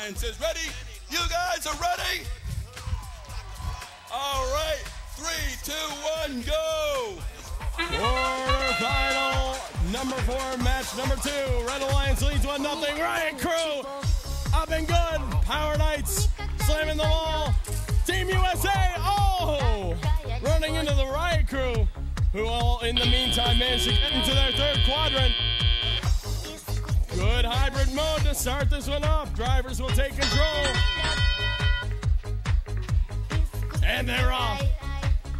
Alliances. Ready? You guys are ready? All right. 3, 2, 1, go! Quarterfinal number 4, match number 2. Red Alliance leads 1-0. Riot Crew up and good. Power Knights slamming the wall. Team USA, running into the Riot Crew, who all in the meantime managed to get into their third quadrant. Good hybrid mode to start this one off. Drivers will take control. And they're off.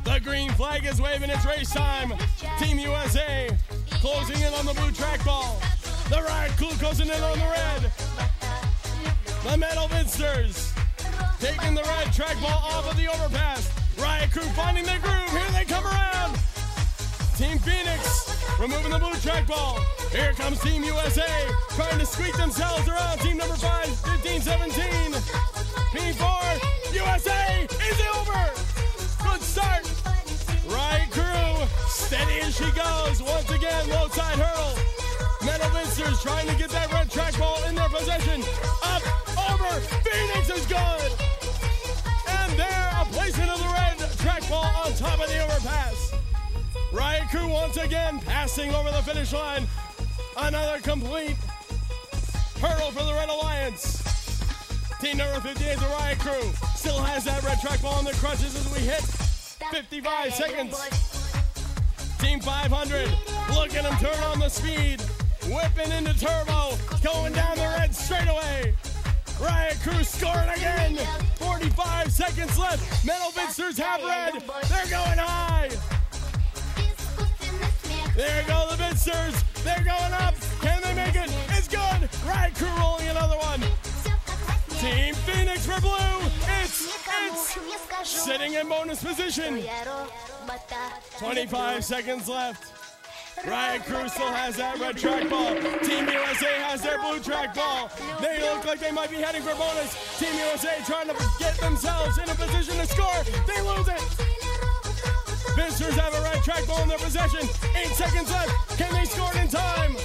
The green flag is waving, it's race time. Team USA closing in on the blue trackball. The Riot Crew closing in on the red. The Metal Vinsters taking the red trackball off of the overpass. Riot Crew finding their groove, here they come around. Team Phoenix removing the blue trackball. Here comes Team USA trying to squeak themselves around. Team number 5, 15-17. P4, USA is over. Good start. Riot Crew, steady as she goes. Once again, low side hurdle. Metal Vinsters trying to get that red trackball in their possession. Up, over, Phoenix is good. And there, a placement of the red trackball on top of the overpass. Riot Crew once again passing over the finish line. Another complete hurdle for the Red Alliance. Team number 58, the Riot Crew, still has that red trackball on their crutches as we hit 55 seconds. Team 500, look at them turn on the speed. Whipping into turbo, going down the red straightaway. Riot Crew scoring again. 45 seconds left. Metal Vinsters have red. They're going high. There go the Vinsters. They're going up. Can they make it? It's good. Riot Crew rolling another one. Team Phoenix for blue. It's sitting in bonus position. 25 seconds left. Riot Crew still has that red trackball. Team USA has their blue trackball. They look like they might be heading for bonus. Team USA trying to get themselves in a position to score. They lose it. Vinsters have a red trackball in their possession. 8 seconds left. Can they score it in time?